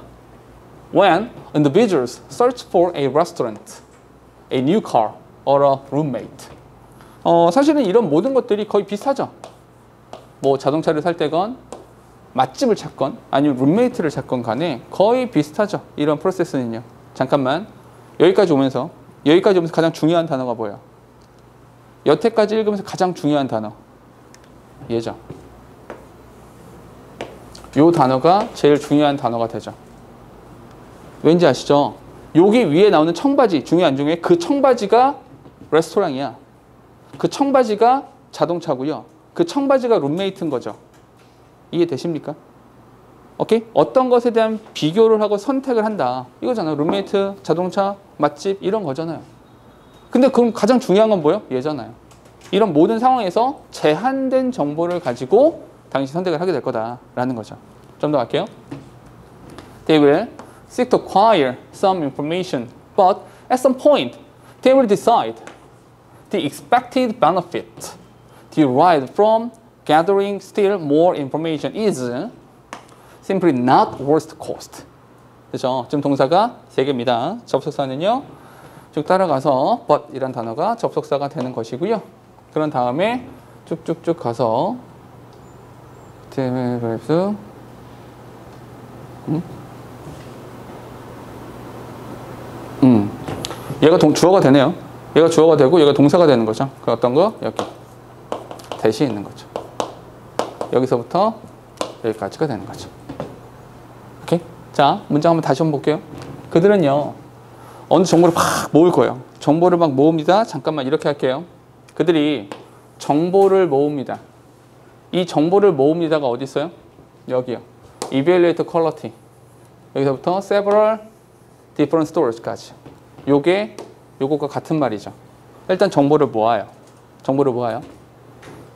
when individuals search for a restaurant, a new car, or a roommate. 사실은 이런 모든 것들이 거의 비슷하죠. 뭐 자동차를 살 때건 맛집을 찾건 아니면 룸메이트를 찾건 간에 거의 비슷하죠. 이런 프로세스는요. 잠깐만. 여기까지 오면서 가장 중요한 단어가 뭐예요? 여태까지 읽으면서 가장 중요한 단어. 얘죠. 요 단어가 제일 중요한 단어가 되죠. 왠지 아시죠? 여기 위에 나오는 청바지, 중요 안 중요해? 그 청바지가 레스토랑이야. 그 청바지가 자동차고요. 그 청바지가 룸메이트인 거죠. 이해되십니까? 오케이? 어떤 것에 대한 비교를 하고 선택을 한다. 이거잖아요. 룸메이트, 자동차, 맛집 이런 거잖아요. 근데 그럼 가장 중요한 건 뭐예요? 얘잖아요. 이런 모든 상황에서 제한된 정보를 가지고 당신이 선택을 하게 될 거다라는 거죠. 좀 더 갈게요. They will seek to acquire some information, but at some point, they will decide the expected benefit derived from gathering still more information is simply not worth the cost. 그죠? 지금 동사가 3개입니다. 접속사는요. 쭉 따라가서 but 이란 단어가 접속사가 되는 것이고요. 그런 다음에 쭉쭉쭉 가서 verbs 얘가 주어가 되네요. 얘가 주어가 되고 얘가 동사가 되는 거죠. 그 어떤 거? 여기 대시 있는 거죠. 여기서부터 여기까지가 되는 거죠. 오케이? 자, 문장 한번 다시 한번 볼게요. 그들은요, 어느 정보를 막 모을 거예요. 정보를 막 모읍니다. 잠깐만 이렇게 할게요. 그들이 정보를 모읍니다. 이 정보를 모읍니다가 어디 있어요? 여기요. Evaluate quality. 여기서부터 several different stores까지. 요거가 같은 말이죠. 일단 정보를 모아요. 정보를 모아요.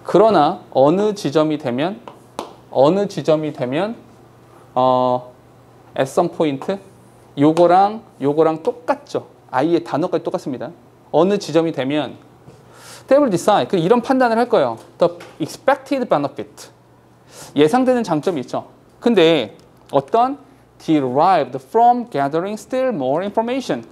그러나 어느 지점이 되면 at some point 요거랑 똑같죠. I의 단어까지 똑같습니다. 어느 지점이 되면 they will decide. 이런 판단을 할 거예요. The expected benefit. 예상되는 장점이 있죠. 근데 어떤 derived from gathering still more information.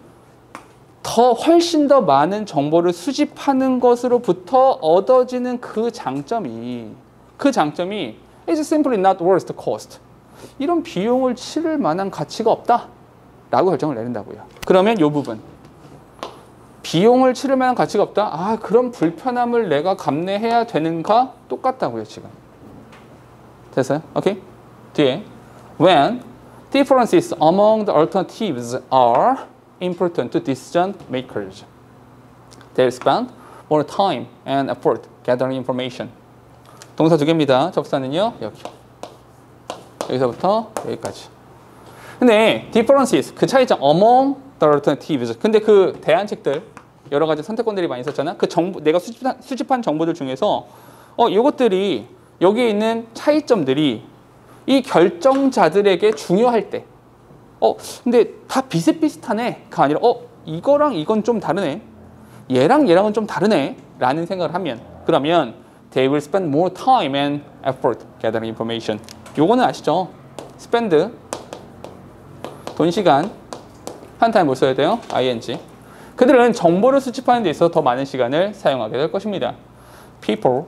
훨씬 더 많은 정보를 수집하는 것으로부터 얻어지는 그 장점이 is simply not worth the cost. 이런 비용을 치를 만한 가치가 없다 라고 결정을 내린다고요. 그러면 이 부분 비용을 치를 만한 가치가 없다? 아, 그럼 불편함을 내가 감내해야 되는가? 똑같다고요, 지금. 됐어요? 오케이? 뒤에 when differences among the alternatives are important to decision makers, they'll spend more time and effort gathering information. 동사 두 개입니다. 접사는요, 여기서부터 여기까지. 근데 differences, 그 차이점 among the alternatives. 근데 그 대안책들 여러 가지 선택권들이 많이 있었잖아. 그 정보, 내가 수집한 정보들 중에서 이것들이 여기에 있는 차이점들이 이 결정자들에게 중요할 때, 근데 다 비슷비슷하네가 아니라 이거랑 이건 좀 다르네, 얘랑은 좀 다르네 라는 생각을 하면, 그러면 they will spend more time and effort gathering information. 요거는 아시죠? spend 돈, 시간, 한 타임 뭐 써야 돼요? ing. 그들은 정보를 수집하는 데 있어서 더 많은 시간을 사용하게 될 것입니다. People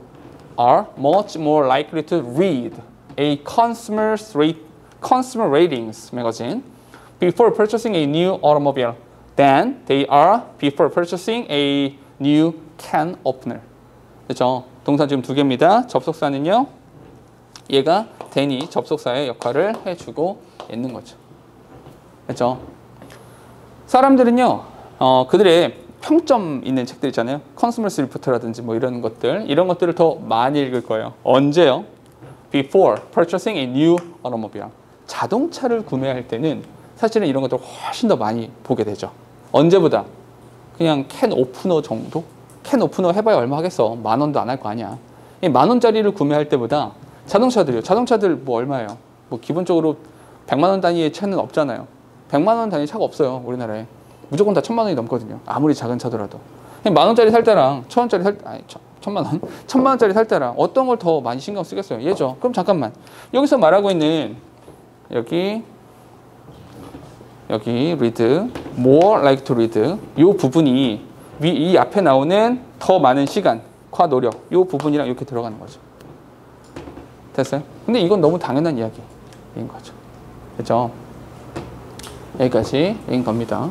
are much more likely to read a consumer ratings magazine before purchasing a new automobile than they are before purchasing a new can opener. 그렇죠? 동사 지금 두 개입니다. 접속사는요, 얘가 than이 접속사의 역할을 해주고 있는 거죠. 그렇죠? 사람들은요, 그들의 평점 있는 책들 있잖아요. 컨슈머스 리포트라든지 뭐 이런 것들을 더 많이 읽을 거예요. 언제요? Before purchasing a new automobile. 자동차를 구매할 때는 사실은 이런 것들을 훨씬 더 많이 보게 되죠. 언제보다? 그냥 캔 오프너 정도? 캔 오프너 해봐야 얼마 하겠어? 10,000원도 안 할 거 아니야. 10,000원짜리를 구매할 때보다 자동차들 뭐 얼마예요? 뭐 기본적으로 100만 원 단위의 차는 없잖아요. 100만 원 단위 차가 없어요, 우리나라에. 무조건 다 1,000만 원이 넘거든요. 아무리 작은 차더라도. 10,000원짜리 살 때랑 1,000원짜리 살, 1,000만 원? 1,000만 원짜리 살 때랑 어떤 걸 더 많이 신경 쓰겠어요? 얘죠. 그럼 잠깐만. 여기서 말하고 있는 여기 read, more like to read. 이 부분이 이 앞에 나오는 더 많은 시간과 노력, 이 부분이랑 이렇게 들어가는 거죠. 됐어요? 근데 이건 너무 당연한 이야기인 거죠. 그렇죠? 여기까지인 겁니다.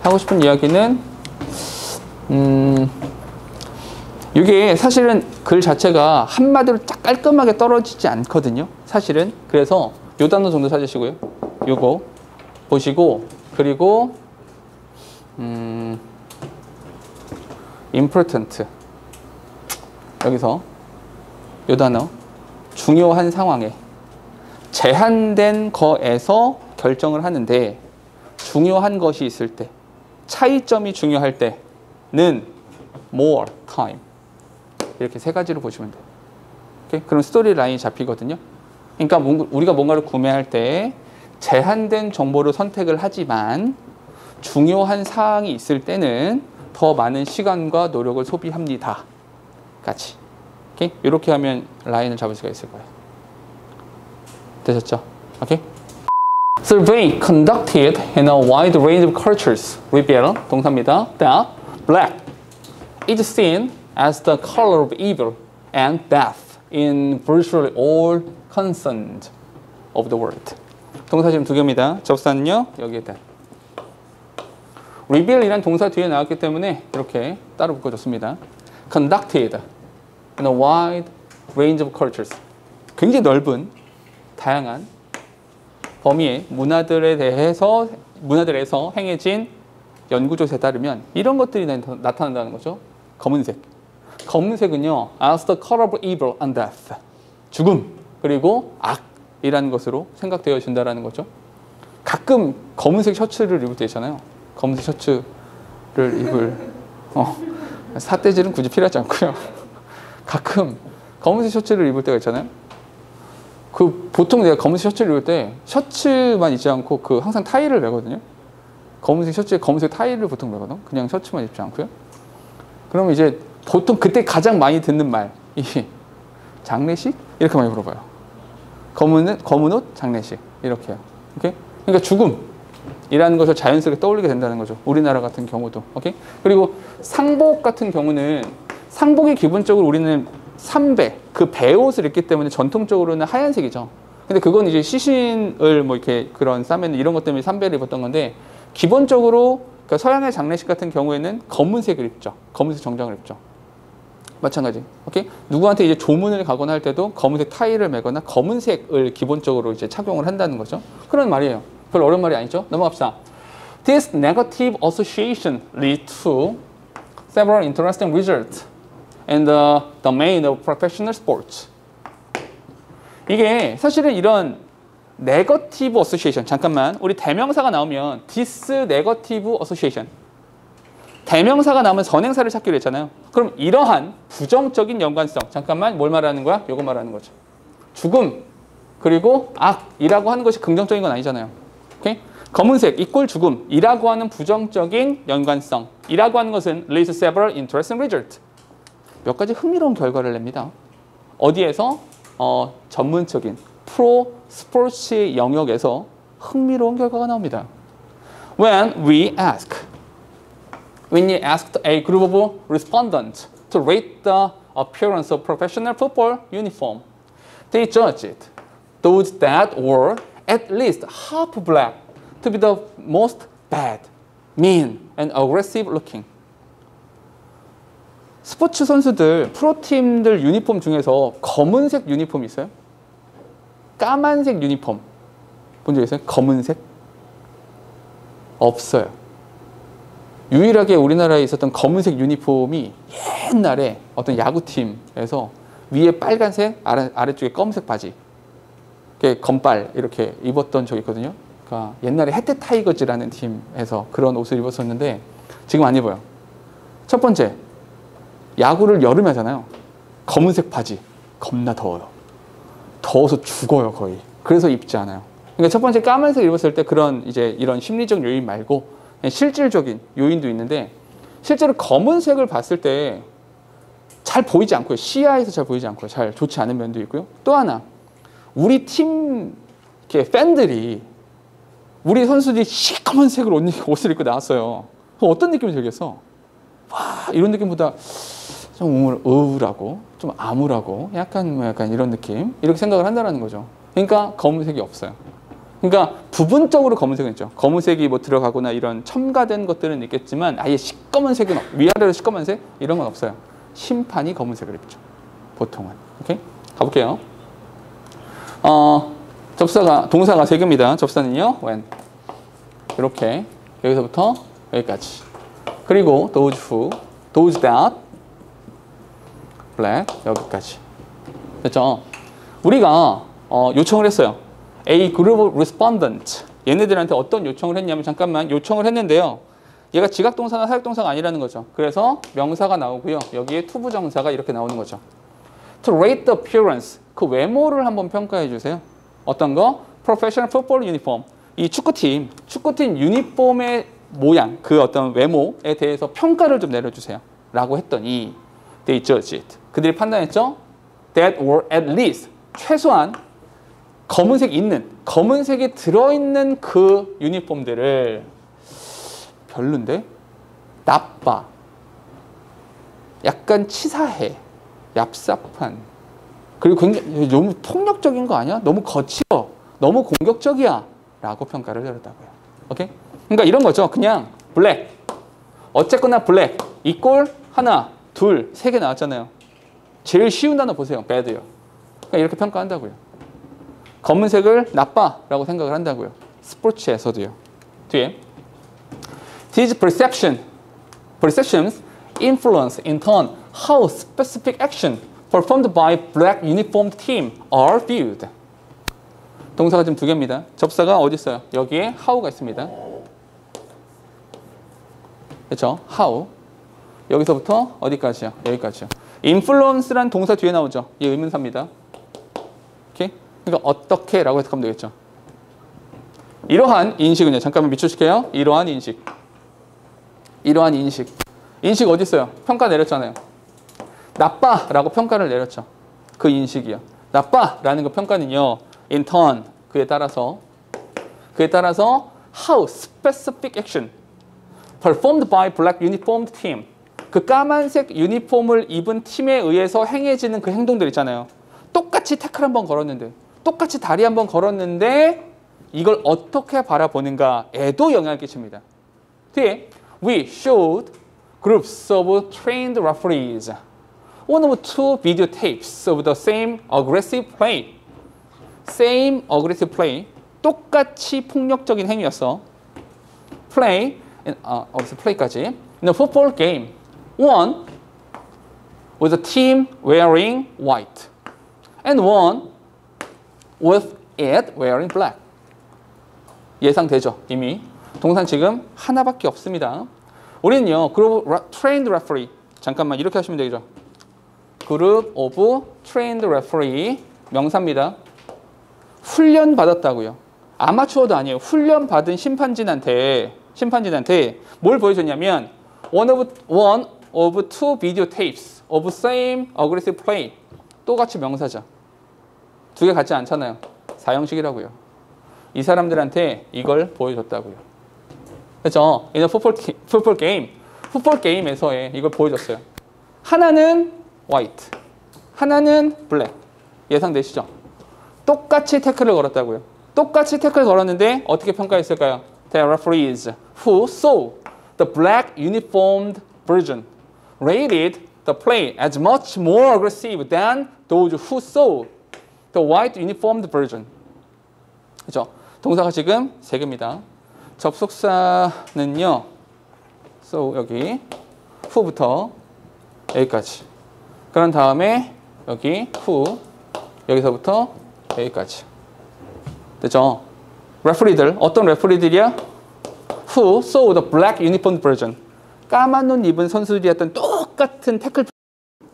하고 싶은 이야기는 이게 사실은 글 자체가 한마디로 딱 깔끔하게 떨어지지 않거든요, 사실은. 그래서 요 단어 정도 찾으시고요, 요거 보시고, 그리고 important, 여기서 요 단어, 중요한 상황에 제한된 거에서 결정을 하는데 중요한 것이 있을 때, 차이점이 중요할 때는 more time, 이렇게 세 가지로 보시면 돼요. 오케이? 그럼 스토리 라인이 잡히거든요. 그러니까 우리가 뭔가를 구매할 때 제한된 정보를 선택을 하지만 중요한 사항이 있을 때는 더 많은 시간과 노력을 소비합니다. 같이. 오케이? 이렇게 하면 라인을 잡을 수가 있을 거예요. 되셨죠? 오케이? Survey conducted in a wide range of cultures reveal 동사입니다. that black is seen as the color of evil and death in virtually all concerns of the world. 동사 지금 두 개입니다. 접사는요 여기에 that. reveal이란 동사 뒤에 나왔기 때문에 이렇게 따로 묶어줬습니다. conducted in a wide range of cultures. 굉장히 넓은 다양한 범위의 문화들에서 행해진 연구조사에 따르면 이런 것들이 나타난다는 거죠. 검은색. 검은색은요, as the color of evil and death. 죽음, 그리고 악이라는 것으로 생각되어진다는 거죠. 가끔 검은색 셔츠를 입을 때 있잖아요. 검은색 셔츠를 입을, 삿대질은 굳이 필요하지 않고요. 가끔 검은색 셔츠를 입을 때가 있잖아요. 보통 내가 검은색 셔츠를 입을 때 셔츠만 입지 않고 항상 타이를 매거든요. 검은색 셔츠에 검은색 타이를 보통 매거든. 그냥 셔츠만 입지 않고요. 그러면 이제 보통 그때 가장 많이 듣는 말이 장례식? 이렇게 많이 물어봐요. 검은 옷, 장례식. 이렇게요. 오케이? 그러니까 죽음이라는 것을 자연스럽게 떠올리게 된다는 거죠. 우리나라 같은 경우도. 오케이? 그리고 상복 같은 경우는 상복이 기본적으로 우리는 삼배, 그 배옷을 입기 때문에 전통적으로는 하얀색이죠. 근데 그건 이제 시신을 뭐 이렇게 그런 싸면 이런 것 때문에 삼배를 입었던 건데 기본적으로 그러니까 서양의 장례식 같은 경우에는 검은색을 입죠. 검은색 정장을 입죠. 마찬가지. 오케이? 누구한테 이제 조문을 가거나 할 때도 검은색 타이를 매거나 검은색을 기본적으로 이제 착용을 한다는 거죠. 그런 말이에요. 별로 어려운 말이 아니죠. 넘어갑시다. This negative association leads to several interesting results in the domain of professional sports. 이게 사실은 이런 negative association, 잠깐만, 우리 대명사가 나오면 this negative association, 대명사가 나오면 선행사를 찾기로 했잖아요. 그럼 이러한 부정적인 연관성, 잠깐만, 뭘 말하는 거야? 요거 말하는 거죠. 죽음, 그리고 악이라고 하는 것이 긍정적인 건 아니잖아요. 오케이? 검은색 이꼴 죽음이라고 하는 부정적인 연관성이라고 하는 것은 leads to several interesting results. 몇 가지 흥미로운 결과를 냅니다. 어디에서? 전문적인 프로 스포츠 영역에서 흥미로운 결과가 나옵니다. When you asked a group of respondents to rate the appearance of professional football uniform, they judged those that were at least half black to be the most bad, mean, and aggressive looking. 스포츠 선수들, 프로팀들 유니폼 중에서 검은색 유니폼이 있어요? 까만색 유니폼 본 적 있어요? 검은색? 없어요. 유일하게 우리나라에 있었던 검은색 유니폼이 옛날에 어떤 야구팀에서 위에 빨간색, 아래쪽에 검은색 바지, 검빨 이렇게 입었던 적이 있거든요. 그러니까 옛날에 해태 타이거즈라는 팀에서 그런 옷을 입었었는데 지금 안 입어요. 첫 번째, 야구를 여름에 하잖아요. 검은색 바지, 겁나 더워요. 더워서 죽어요, 거의. 그래서 입지 않아요. 그러니까 첫 번째 까만색 입었을 때 그런 이제 이런 심리적 요인 말고 실질적인 요인도 있는데 실제로 검은색을 봤을 때 잘 보이지 않고요. 시야에서 잘 보이지 않고요. 잘 좋지 않은 면도 있고요. 또 하나, 우리 팀 팬들이 우리 선수들이 시꺼먼색으로 옷을 입고 나왔어요. 어떤 느낌이 들겠어? 와, 이런 느낌보다 좀 우울하고 좀 암울하고 약간 이런 느낌 이렇게 생각을 한다는 거죠. 그러니까 검은색이 없어요. 그러니까 부분적으로 검은색은 있죠. 검은색이 뭐 들어가거나 이런 첨가된 것들은 있겠지만 아예 시꺼먼색은 위아래로 시꺼먼색 이런 건 없어요. 심판이 검은색을 입죠. 보통은. 오케이? 가볼게요. 동사가 3개입니다. 접사는요. when. 이렇게 여기서부터 여기까지. 그리고 those who, those that, black 여기까지. 됐죠? 우리가 요청을 했어요. A group of respondents. 얘네들한테 어떤 요청을 했냐면 잠깐만 요청을 했는데요. 얘가 지각동사나 사역동사가 아니라는 거죠. 그래서 명사가 나오고요. 여기에 투부정사가 이렇게 나오는 거죠. To rate the appearance. 그 외모를 한번 평가해 주세요. 어떤 거? Professional football uniform. 이 축구팀 유니폼의 모양, 그 어떤 외모에 대해서 평가를 좀 내려주세요. 라고 했더니 they judged. 그들이 판단했죠. That were at least 최소한 검은색이 들어있는 그 유니폼들을 별론데? 나빠. 약간 치사해. 얍삽한. 그리고 굉장히 너무 폭력적인 거 아니야? 너무 거칠어. 너무 공격적이야. 라고 평가를 내렸다고요. 오케이? 그러니까 이런 거죠. 그냥 블랙. 어쨌거나 블랙. 이 꼴 하나, 둘, 세 개 나왔잖아요. 제일 쉬운 단어 보세요. bad요. 그러니까 이렇게 평가한다고요. 검은색을 나빠라고 생각을 한다고요. 스포츠에서도요. 뒤에 These perceptions influence in turn how specific action performed by black uniformed team are viewed. 동사가 지금 두 개입니다. 접사가 어디 있어요? 여기에 how가 있습니다. 그렇죠? how. 여기서부터 어디까지요? 여기까지요. influence란 동사 뒤에 나오죠. 이 의문사입니다. 오케이? 그러니까 어떻게라고 해석하면 되겠죠. 이러한 인식은요. 잠깐만 밑줄칠게요. 이러한 인식. 인식 어디 있어요? 평가 내렸잖아요. 나빠라고 평가를 내렸죠. 그 인식이요. 나빠라는 그 평가는요. in turn 그에 따라서 how specific action performed by black uniformed team 그 까만색 유니폼을 입은 팀에 의해서 행해지는 그 행동들 있잖아요. 똑같이 태클 한번 걸었는데 똑같이 다리 한번 걸었는데 이걸 어떻게 바라보는가에도 영향을 끼칩니다. 뒤에 We showed groups of trained referees one of two videotapes of the same aggressive play. Same aggressive play. 똑같이 폭력적인 행위였어. Play, 어디서 play까지. In a football game, one with a team wearing white and one with it wearing black. 예상되죠, 이미. 동사는 지금 하나밖에 없습니다. 우리는요, 그룹 trained referee. 잠깐만, 이렇게 하시면 되죠. 그룹 of trained referee. 명사입니다. 훈련 받았다고요. 아마추어도 아니에요. 훈련 받은 심판진한테 뭘 보여줬냐면 one of two videotapes of same aggressive play. 똑같이 명사죠. 두 개 같지 않잖아요. 사형식이라고요. 이 사람들한테 이걸 보여줬다고요. 그렇죠? in a football game에서의 이걸 보여줬어요. 하나는 white, 하나는 black. 예상되시죠? 똑같이 태클을 걸었다고요. 똑같이 태클 걸었는데 어떻게 평가했을까요? The referees who saw the black uniformed version rated the play as much more aggressive than those who saw the white uniformed version. 그렇죠? 동사가 지금 세 개입니다. 접속사는요. So 여기 who부터 여기까지. 그런 다음에 여기 who 여기서부터 여기까지. 됐죠? 레프리들 어떤 레프리들이야? Who saw the black uniformed version. 까만 옷 입은 선수들이 했던 똑같은 태클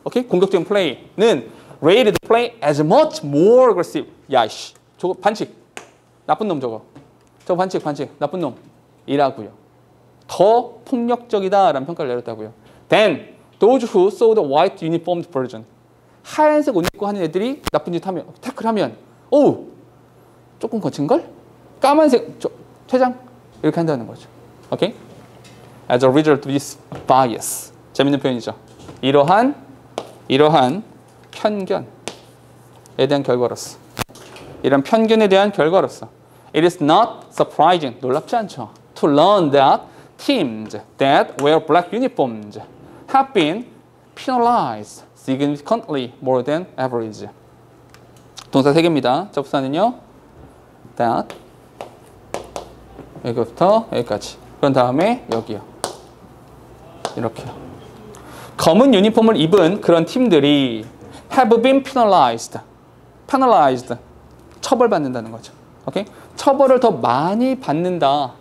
오케이? 공격적인 플레이는 rated the play as much more aggressive. 야이씨. 저거 반칙. 나쁜 놈 저거. 저거 반칙. 나쁜 놈. 이라고요. 더 폭력적이다라는 평가를 내렸다고요. Then those who saw the white uniformed version. 하얀색 옷 입고 하는 애들이 나쁜 짓 하면 태클하면 오! 조금 거친걸? 까만색 퇴장 이렇게 한다는 거죠. 오케이? As a result of this bias. 재밌는 표현이죠. 이러한 편견에 대한 결과로서. 이런 편견에 대한 결과로서. It is not surprising. 놀랍지 않죠. To learn that teams that wear black uniforms have been penalized significantly more than average. 동사 3개입니다. 접사는요. that 여기부터 여기까지. 그런 다음에 여기요. 이렇게요. 검은 유니폼을 입은 그런 팀들이 have been penalized. 처벌받는다는 거죠. 오케이? 처벌을 더 많이 받는다.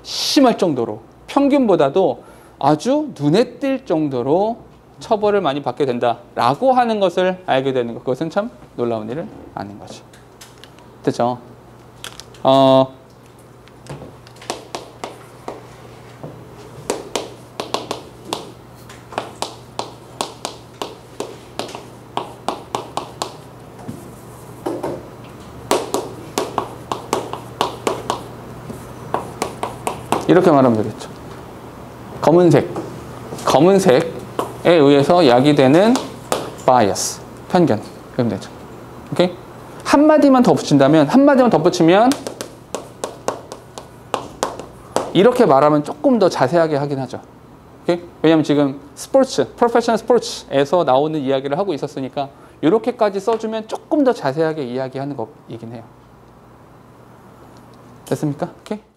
심할 정도로. 평균보다도 아주 눈에 띌 정도로 처벌을 많이 받게 된다라고 하는 것을 알게 되는 것. 그것은 참 놀라운 일은 아닌 거죠. 됐죠? 이렇게 말하면 되겠죠. 검은색에 의해서 야기되는 bias, 편견. 그러면 되죠. 오케이? 한마디만 더 붙인다면, 한마디만 덧붙이면 이렇게 말하면 조금 더 자세하게 하긴 하죠. 오케이? 왜냐면 지금 스포츠, 프로페셔널 스포츠에서 나오는 이야기를 하고 있었으니까 이렇게까지 써주면 조금 더 자세하게 이야기하는 거이긴 해요. 됐습니까? 오케이?